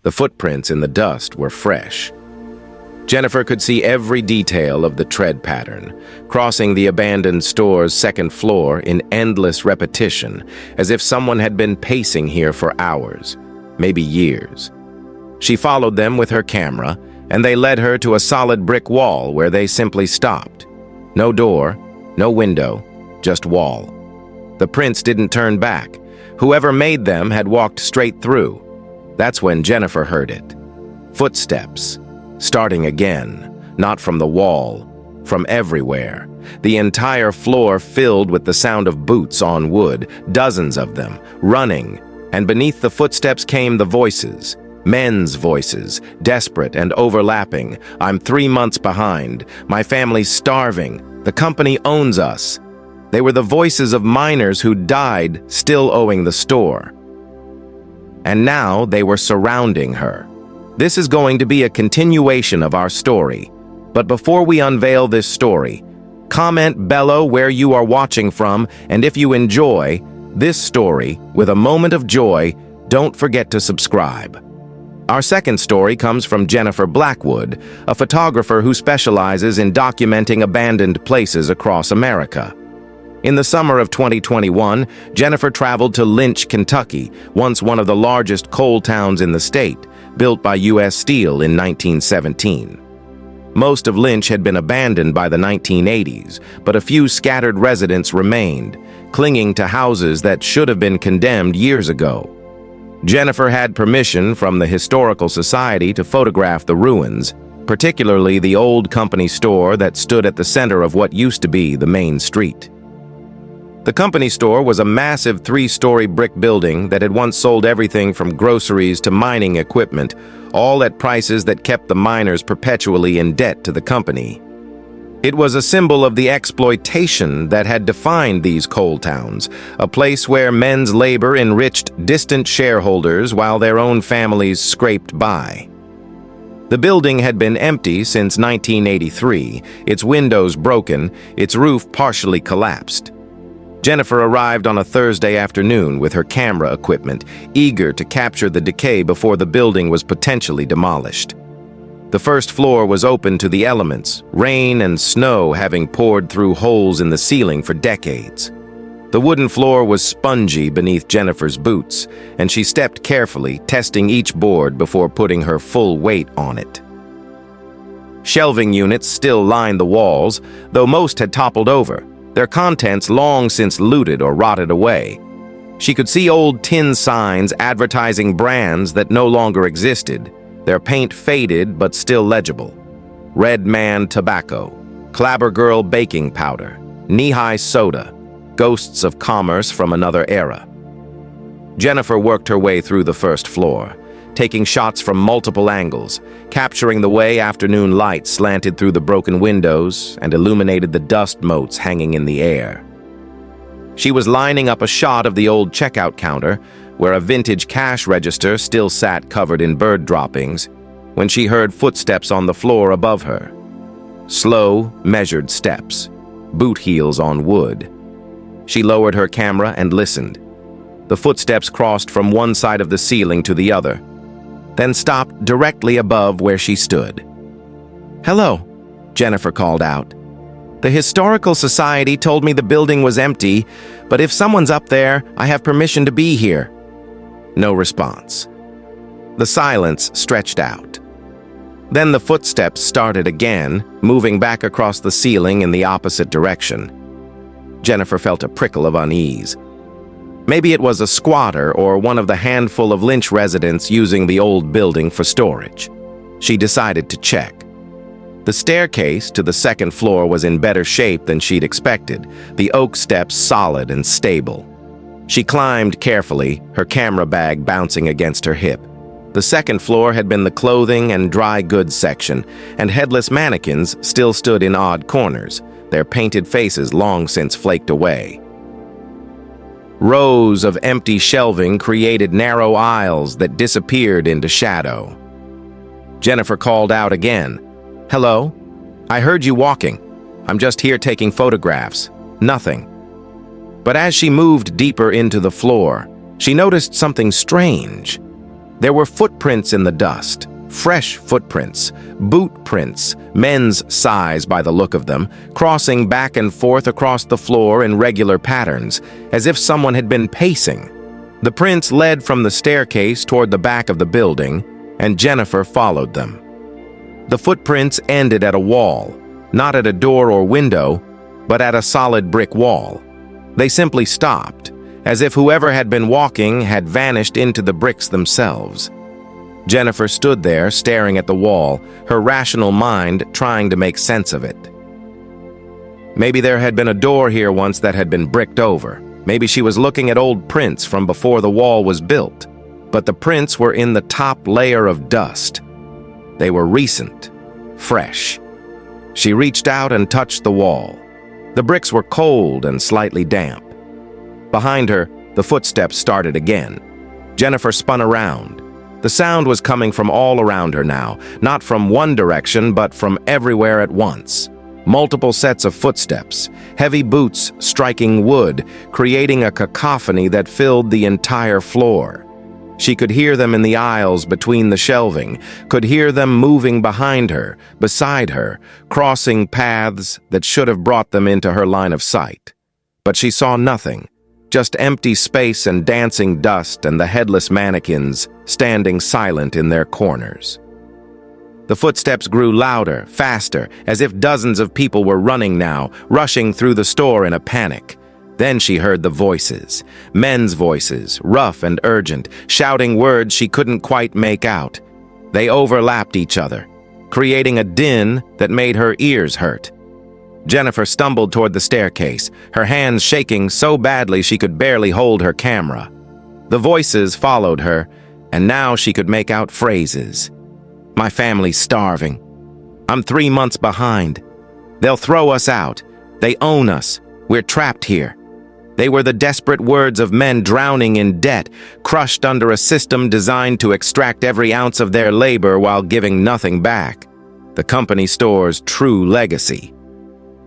The footprints in the dust were fresh. Jennifer could see every detail of the tread pattern, crossing the abandoned store's second floor in endless repetition, as if someone had been pacing here for hours, maybe years. She followed them with her camera, and they led her to a solid brick wall where they simply stopped. No door, no window, just wall. The prints didn't turn back. Whoever made them had walked straight through. That's when Jennifer heard it. Footsteps. Starting again, not from the wall, from everywhere. The entire floor filled with the sound of boots on wood, dozens of them, running, and beneath the footsteps came the voices. Men's voices, desperate and overlapping. I'm 3 months behind. My family's starving. The company owns us. They were the voices of miners who died, still owing the store. And now they were surrounding her. This is going to be a continuation of our story. But before we unveil this story, comment below where you are watching from, and if you enjoy this story with a moment of joy, don't forget to subscribe. Our second story comes from Jennifer Blackwood, a photographer who specializes in documenting abandoned places across America. In the summer of 2021, Jennifer traveled to Lynch, Kentucky, once one of the largest coal towns in the state, built by U.S. Steel in 1917. Most of Lynch had been abandoned by the 1980s, but a few scattered residents remained, clinging to houses that should have been condemned years ago. Jennifer had permission from the Historical Society to photograph the ruins, particularly the old company store that stood at the center of what used to be the main street. The company store was a massive 3-story brick building that had once sold everything from groceries to mining equipment, all at prices that kept the miners perpetually in debt to the company. It was a symbol of the exploitation that had defined these coal towns, a place where men's labor enriched distant shareholders while their own families scraped by. The building had been empty since 1983, its windows broken, its roof partially collapsed. Jennifer arrived on a Thursday afternoon with her camera equipment, eager to capture the decay before the building was potentially demolished. The first floor was open to the elements, rain and snow having poured through holes in the ceiling for decades. The wooden floor was spongy beneath Jennifer's boots, and she stepped carefully, testing each board before putting her full weight on it. Shelving units still lined the walls, though most had toppled over, their contents long since looted or rotted away. She could see old tin signs advertising brands that no longer existed, their paint faded but still legible. Red Man Tobacco, Clabber Girl Baking Powder, Knee-High Soda, ghosts of commerce from another era. Jennifer worked her way through the first floor, taking shots from multiple angles, capturing the way afternoon light slanted through the broken windows and illuminated the dust motes hanging in the air. She was lining up a shot of the old checkout counter, where a vintage cash register still sat covered in bird droppings, when she heard footsteps on the floor above her. Slow, measured steps, boot heels on wood. She lowered her camera and listened. The footsteps crossed from one side of the ceiling to the other, then stopped directly above where she stood. "Hello," Jennifer called out. "The Historical Society told me the building was empty, but if someone's up there, I have permission to be here." No response. The silence stretched out. Then the footsteps started again, moving back across the ceiling in the opposite direction. Jennifer felt a prickle of unease. Maybe it was a squatter or one of the handful of Lynch residents using the old building for storage. She decided to check. The staircase to the second floor was in better shape than she'd expected, the oak steps solid and stable. She climbed carefully, her camera bag bouncing against her hip. The second floor had been the clothing and dry goods section, and headless mannequins still stood in odd corners, their painted faces long since flaked away. Rows of empty shelving created narrow aisles that disappeared into shadow. Jennifer called out again. "Hello? I heard you walking. I'm just here taking photographs. Nothing." But as she moved deeper into the floor, she noticed something strange. There were footprints in the dust, fresh footprints, boot prints, men's size by the look of them, crossing back and forth across the floor in regular patterns, as if someone had been pacing. The prints led from the staircase toward the back of the building, and Jennifer followed them. The footprints ended at a wall, not at a door or window, but at a solid brick wall. They simply stopped, as if whoever had been walking had vanished into the bricks themselves. Jennifer stood there, staring at the wall, her rational mind trying to make sense of it. Maybe there had been a door here once that had been bricked over. Maybe she was looking at old prints from before the wall was built. But the prints were in the top layer of dust. They were recent, fresh. She reached out and touched the wall. The bricks were cold and slightly damp. Behind her, the footsteps started again. Jennifer spun around. The sound was coming from all around her now, not from one direction, but from everywhere at once. Multiple sets of footsteps, heavy boots striking wood, creating a cacophony that filled the entire floor. She could hear them in the aisles between the shelving, could hear them moving behind her, beside her, crossing paths that should have brought them into her line of sight. But she saw nothing, just empty space and dancing dust and the headless mannequins standing silent in their corners. The footsteps grew louder, faster, as if dozens of people were running now, rushing through the store in a panic. Then she heard the voices, men's voices, rough and urgent, shouting words she couldn't quite make out. They overlapped each other, creating a din that made her ears hurt. Jennifer stumbled toward the staircase, her hands shaking so badly she could barely hold her camera. The voices followed her, and now she could make out phrases. "My family's starving. I'm 3 months behind. They'll throw us out. They own us. We're trapped here." They were the desperate words of men drowning in debt, crushed under a system designed to extract every ounce of their labor while giving nothing back. The company store's true legacy.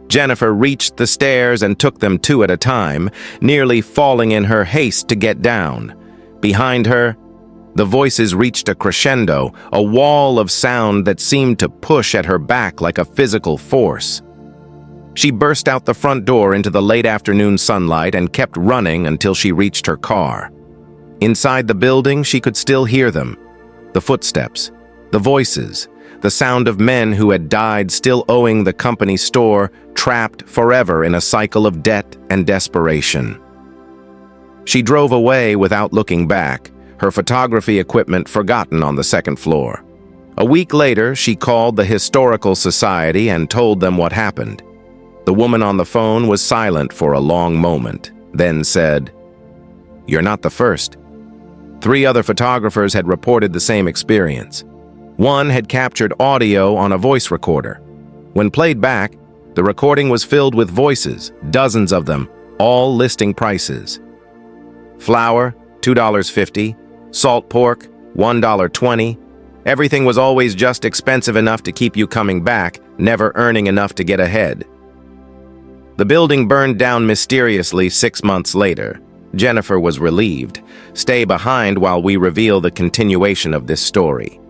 Jennifer reached the stairs and took them 2 at a time, nearly falling in her haste to get down. Behind her, the voices reached a crescendo, a wall of sound that seemed to push at her back like a physical force. She burst out the front door into the late afternoon sunlight and kept running until she reached her car. Inside the building, she could still hear them. The footsteps, the voices, the sound of men who had died still owing the company store, trapped forever in a cycle of debt and desperation. She drove away without looking back, her photography equipment forgotten on the second floor. A week later, she called the Historical Society and told them what happened. The woman on the phone was silent for a long moment, then said, "You're not the first." 3 other photographers had reported the same experience. One had captured audio on a voice recorder. When played back, the recording was filled with voices, dozens of them, all listing prices. Flour, $2.50, salt pork, $1.20. Everything was always just expensive enough to keep you coming back, never earning enough to get ahead. The building burned down mysteriously 6 months later. Jennifer was relieved. Stay behind while we reveal the continuation of this story.